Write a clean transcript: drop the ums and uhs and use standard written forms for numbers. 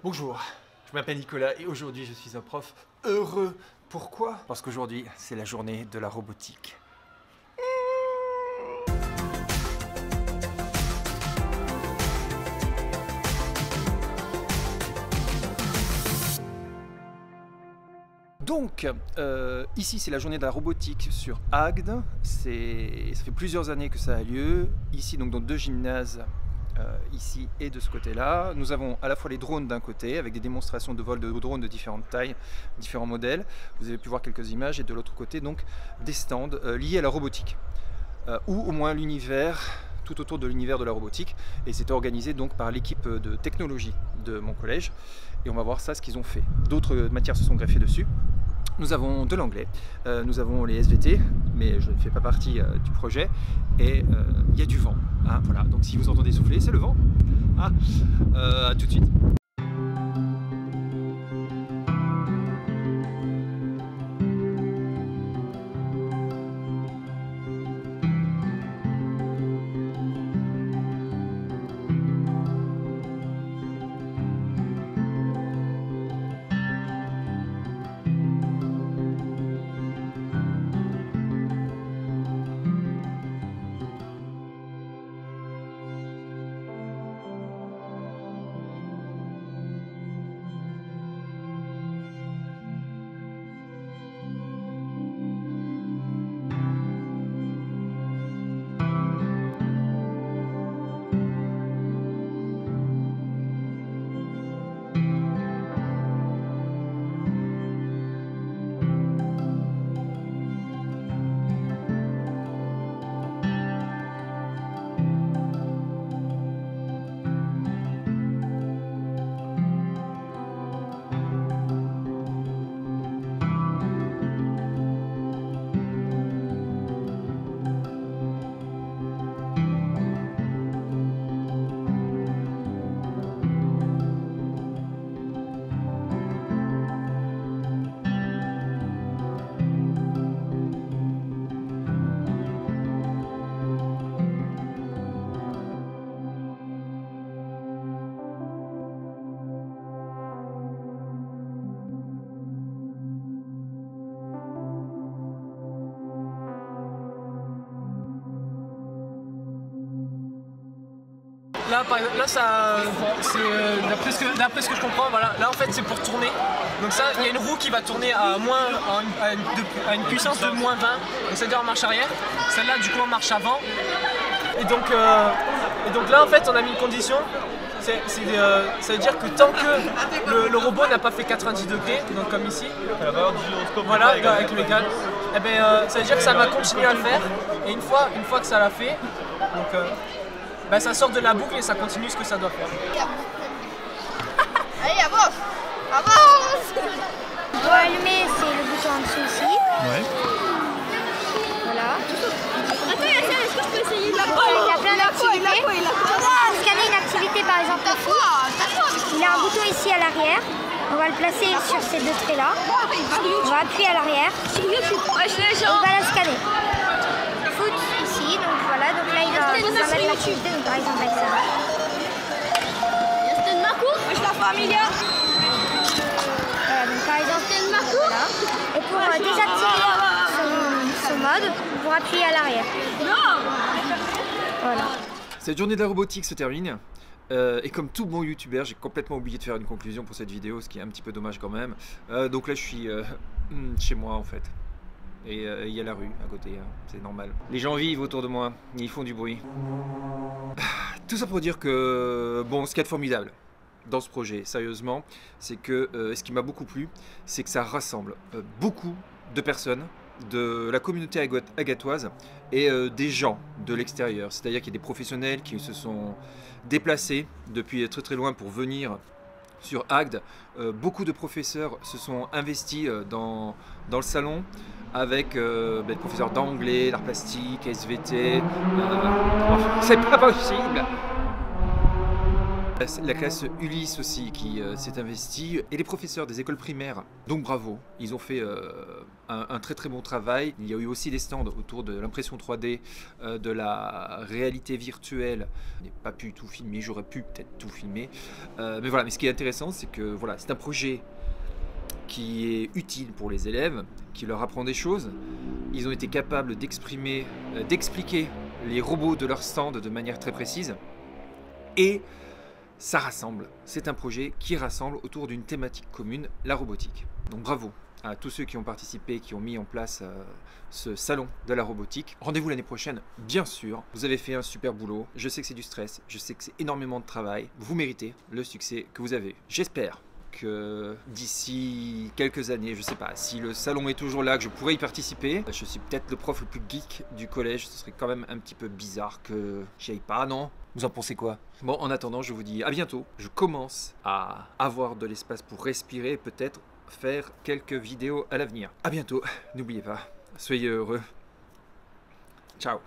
Bonjour, je m'appelle Nicolas et aujourd'hui je suis un prof heureux. Pourquoi? Parce qu'aujourd'hui c'est la journée de la robotique. Donc, ici c'est la journée de la robotique sur Agde. Ça fait plusieurs années que ça a lieu. Ici donc dans deux gymnases. Ici et de ce côté-là. Nous avons à la fois les drones d'un côté, avec des démonstrations de vol de drones de différentes tailles, différents modèles. Vous avez pu voir quelques images, et de l'autre côté, donc, des stands liés à la robotique, ou au moins l'univers, tout autour de l'univers de la robotique. Et c'est organisé donc par l'équipe de technologie de mon collège. Et on va voir ça, ce qu'ils ont fait. D'autres matières se sont greffées dessus. Nous avons de l'anglais, nous avons les SVT, mais je ne fais pas partie du projet, et il y a du vent. Hein, voilà. Donc si vous entendez souffler, c'est le vent. Ah, à tout de suite. Là, par exemple, là ça, c'est d'après ce que je comprends, voilà. Là en fait c'est pour tourner. Donc ça, il y a une roue qui va tourner à une puissance de -20, donc c'est-à-dire en marche arrière. Celle-là du coup en marche avant. Et donc là en fait on a mis une condition. Ça veut dire que tant que le robot n'a pas fait 90 degrés, donc comme ici, voilà, avec le mécan, eh ben, ça veut dire que ça va continuer à le faire. Et une fois que ça l'a fait, donc, bah, ça sort de la boucle et ça continue ce que ça doit faire. Allez, avance! Avance! Pour allumer, c'est le bouton en dessous ici. Ouais. Voilà. Attends, Yassine, est-ce que je peux essayer? Il y a plein d'activités. Scanner une activité par exemple ici. Il a un bouton ici à l'arrière. On va le placer sur ces deux traits là. On va appuyer à l'arrière. Et on va la scanner. Foot ici, donc voilà, donc là il va mettre l'activité, donc par exemple avec ça. Voilà, donc par exemple, voilà. Et pour désactiver ce mode, pour appuyer à l'arrière. Voilà. Cette journée de la robotique se termine. Et comme tout bon youtubeur, j'ai complètement oublié de faire une conclusion pour cette vidéo, ce qui est un petit peu dommage quand même. Donc là je suis chez moi en fait. Et il y a la rue à côté, hein, c'est normal. Les gens vivent autour de moi, ils font du bruit. Tout ça pour dire que, bon, ce qu'il y a de formidable dans ce projet, sérieusement, c'est que ce qui m'a beaucoup plu, c'est que ça rassemble beaucoup de personnes de la communauté agatoise et des gens de l'extérieur. C'est-à-dire qu'il y a des professionnels qui se sont déplacés depuis très très loin pour venir sur Agde. Beaucoup de professeurs se sont investis dans le salon avec des professeurs d'anglais, d'art plastique, SVT. C'est pas possible! La classe Ulysse aussi qui s'est investie, et les professeurs des écoles primaires, donc bravo, ils ont fait un très très bon travail. Il y a eu aussi des stands autour de l'impression 3D, de la réalité virtuelle. Je n'ai pas pu tout filmer, j'aurais pu peut-être tout filmer, mais voilà. Mais ce qui est intéressant, c'est que voilà, c'est un projet qui est utile pour les élèves, qui leur apprend des choses. Ils ont été capables d'exprimer, d'expliquer les robots de leur stand de manière très précise, et ça rassemble. C'est un projet qui rassemble autour d'une thématique commune, la robotique. Donc bravo à tous ceux qui ont participé, qui ont mis en place ce salon de la robotique. Rendez-vous l'année prochaine, bien sûr. Vous avez fait un super boulot. Je sais que c'est du stress, je sais que c'est énormément de travail. Vous méritez le succès que vous avez. J'espère que d'ici quelques années, je sais pas, si le salon est toujours là, que je pourrais y participer. Je suis peut-être le prof le plus geek du collège, ce serait quand même un petit peu bizarre que j'y aille pas, non? Vous en pensez quoi? Bon, en attendant, je vous dis à bientôt. Je commence à avoir de l'espace pour respirer et peut-être faire quelques vidéos à l'avenir. À bientôt, n'oubliez pas, soyez heureux. Ciao.